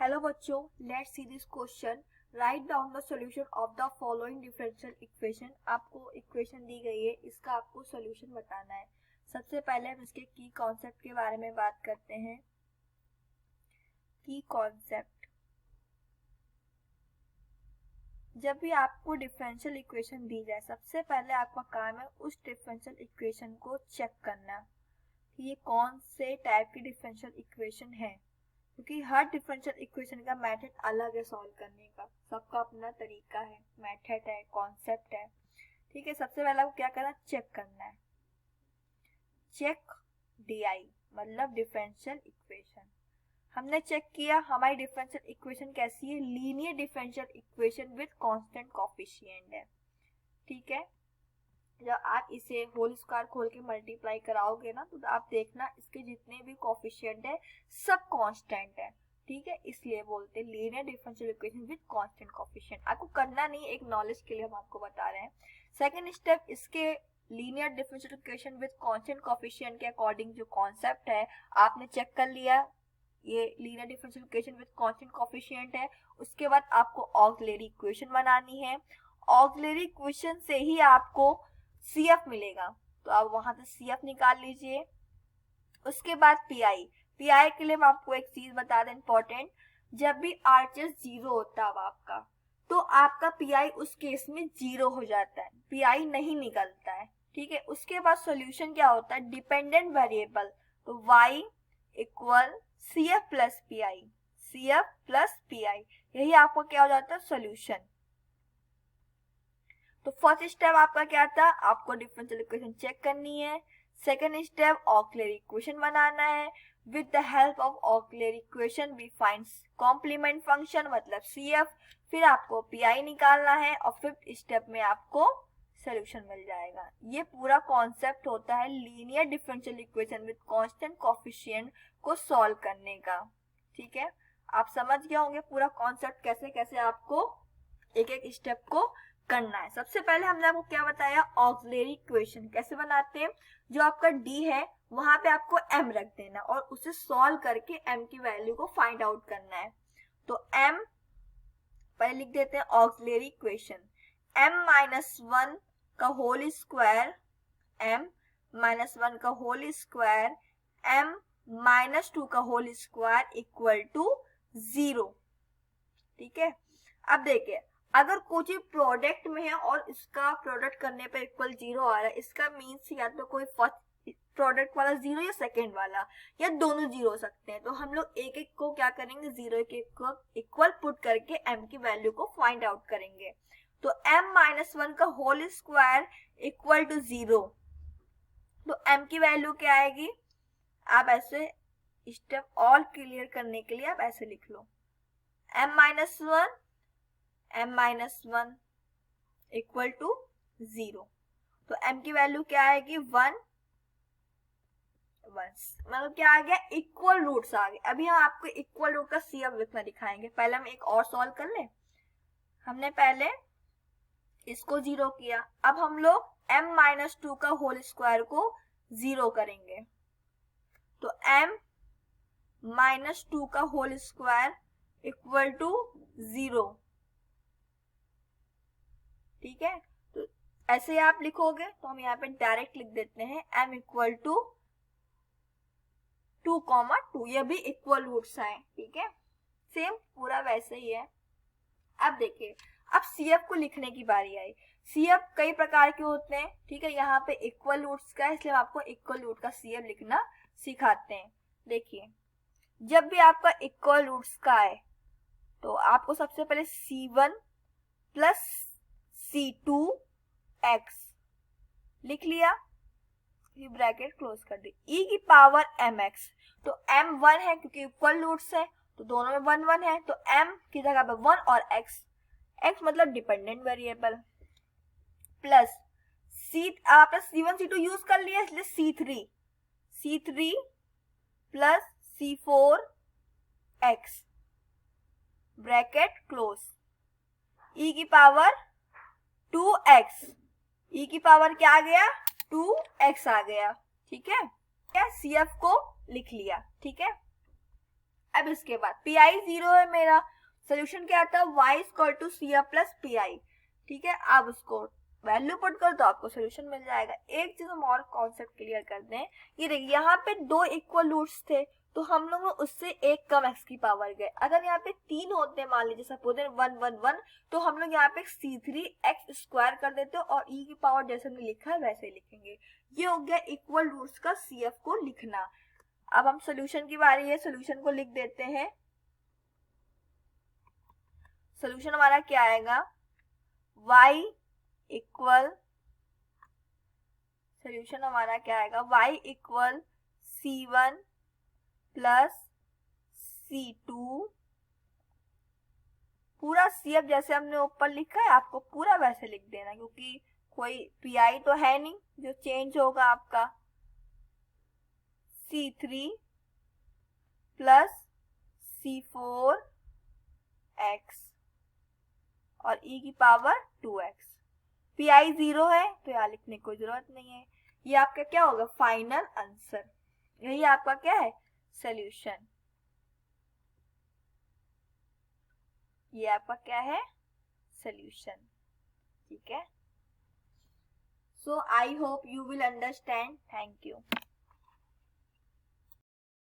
Hello बच्चों, let's see this question. Write down the solution of the following differential equation. आपको equation दी गई है, इसका आपको सॉल्यूशन बताना है। सबसे पहले हम इसके की कॉन्सेप्ट के बारे में बात करते हैं। की कॉन्सेप्ट, जब भी आपको डिफरेंशियल इक्वेशन दी जाए, सबसे पहले आपका काम है उस डिफरेंशियल इक्वेशन को चेक करना कि ये कौन से टाइप की डिफरेंशियल इक्वेशन है, क्योंकि हर डिफरेंशियल इक्वेशन का मेथड अलग है सॉल्व करने का। सबका अपना तरीका है, मेथड है, कॉन्सेप्ट है। ठीक है, सबसे पहले आपको क्या करना है, चेक करना है। चेक डीआई मतलब डिफरेंशियल इक्वेशन। हमने चेक किया हमारी डिफरेंशियल इक्वेशन कैसी है, linear differential equation with constant coefficient है। ठीक है, जब आप इसे होल स्क्वायर खोल के मल्टीप्लाई कराओगे ना, तो आप देखना इसके जितने भी कोएफिशिएंट है सब कांस्टेंट है। ठीक है, इसलिए बोलते हैं linear differential equation with constant coefficient. आपको करना नहीं, एक नॉलेज के लिए हम आपको बता रहे हैं। सेकंड स्टेप, इसके linear differential equation with constant coefficient के अकॉर्डिंग जो कॉन्सेप्ट है आपने चेक कर लिया, ये linear differential equation with constant coefficient है। उसके बाद आपको ऑक्सिलरी इक्वेशन बनानी है। ऑक्सिलरी इक्वेशन से ही आपको CF मिलेगा, तो आप वहां से CF निकाल लीजिए। उसके बाद PI के लिए मैं आपको एक चीज बता दें इंपॉर्टेंट, जब भी RHS 0 होता है आपका, तो आपका PI उस केस में 0 हो जाता है, PI नहीं निकलता है। ठीक है, उसके बाद सॉल्यूशन क्या होता है, डिपेंडेंट वेरिएबल, तो Y equal CF plus PI, यही आपको क्या हो जाता है, सॉल्यूशन। तो फर्स्ट स्टेप आपका क्या था, आपको डिफरेंशियल इक्वेशन चेक करनी है। सेकंड स्टेप ऑक्सिलरी इक्वेशन बनाना है। With the help of auxiliary equation we find complement function मतलब CF। फिर आपको PI निकालना है और फिफ्थ स्टेप में आपको सॉल्यूशन मिल जाएगा। ये पूरा कॉन्सेप्ट होता है linear differential equation with constant coefficient को सॉल्व करने का। ठीक है, आप समझ गए होंगे पूरा कॉन्सेप्ट, कैसे कैसे आपको एक एक स्टेप को करना है। सबसे पहले हमने आपको क्या बताया, ऑक्सिलरी इक्वेशन कैसे बनाते हैं। जो आपका D है वहां पे आपको M रख देना और उसे सॉल्व करके M की वैल्यू को फाइंड आउट करना है। तो M पहले लिख देते हैं ऑक्सिलरी इक्वेशन, M-1 का होल स्क्वायर, M-1 का होल स्क्वायर, M-2 का होल स्क्वायर इक्वल टू 0। ठीक है, अब देखिए अगर कुछ प्रोडक्ट में है और इसका प्रोडक्ट करने पर इक्वल 0 आ रहा है, इसका मीन्स या तो कोई फर्स्ट प्रोडक्ट वाला 0 या सेकंड वाला, या दोनों 0 हो सकते हैं। तो हम लोग एक एक को क्या करेंगे, 0 के इक्वल पुट करके M की वैल्यू को फाइंड आउट करेंगे। तो M-1 का होल स्क्वायर इक्वल टू 0, तो M की वैल्यू क्या आएगी, आप ऐसे स्टेप ऑल क्लियर करने के लिए आप ऐसे लिख लो, M-1 इक्वल टू 0। तो M की वैल्यू क्या आएगी, 1 मतलब क्या आ गया, इक्वल रूट्स आ गए। अभी हम आपको इक्वल रूट का CF लिखना दिखाएंगे। पहले हम एक और सॉल्व कर ले। हमने पहले इसको 0 किया, अब हम लोग M-2 का होल स्क्वायर को 0 करेंगे। तो M-2 का होल स्क्वायर इक्वल टू 0। ठीक है, तो ऐसे आप लिखोगे, तो हम यहाँ पे डायरेक्ट लिख देते हैं M इक्वल टू 2,2, ये भी इक्वल रूट्स हैं। ठीक है, सेम पूरा वैसे ही है। अब देखिए, अब CF को लिखने की बारी आई। CF कई प्रकार के होते हैं। ठीक है, यहाँ पे इक्वल रूट्स का है, इसलिए हम आपको इक्वल रूट का CF लिखना सिखाते हैं। देखिए, जब भी आपका इक्वल रूट्स का है तो आपको सबसे पहले C1 प्लस C2x लिख लिया, ये ब्रैकेट क्लोज कर दी, e की पावर mx। तो m 1 है क्योंकि इक्वल रूट्स है, तो दोनों में 1 1 है, तो m की जगह पे 1 और x मतलब डिपेंडेंट वेरिएबल, प्लस आपने C1 C2 यूज कर लिया, इसलिए C3 plus C4x bracket close, e की पावर 2x, e की पावर क्या आ गया, 2x आ गया। ठीक है, क्या CF को लिख लिया। ठीक है, अब इसके बाद PI 0 है मेरा, सोल्यूशन क्या आता है y equal to CF plus PI, ठीक है। अब उसको वैल्यू पुट कर दो, आपको सोल्यूशन मिल जाएगा। एक चीज हम और कॉन्सेप्ट क्लियर कर दें, ये देखिए यहाँ पे 2 इक्वल रूट्स थे, तो हम लोग उससे एक कम x की पावर गए। अगर यहाँ पे 3 होते हैं, मान लीजिए सपोज 1 1 1, तो हम लोग यहाँ पे C3x स्क्वायर कर देते और e की पावर जैसे हमने लिखा है वैसे लिखेंगे। ये हो गया इक्वल रूट्स का CF को लिखना। अब हम सोल्यूशन की बारी है, सोल्यूशन को लिख देते हैं। सोल्यूशन हमारा क्या आएगा, y इक्वल, सोल्यूशन हमारा क्या आएगा, y equal C1 plus C2, पूरा CF जैसे हमने ऊपर लिखा है आपको पूरा वैसे लिख देना, क्योंकि कोई PI तो है नहीं जो चेंज होगा आपका। C3 प्लस C4x और e की पावर 2x। PI 0 है तो यहाँ लिखने की जरूरत नहीं है। ये आपका क्या होगा, फाइनल आंसर। यही आपका क्या है, सॉल्यूशन। ये आपका क्या है, सॉल्यूशन, ठीक है। So I hope you will understand. Thank you.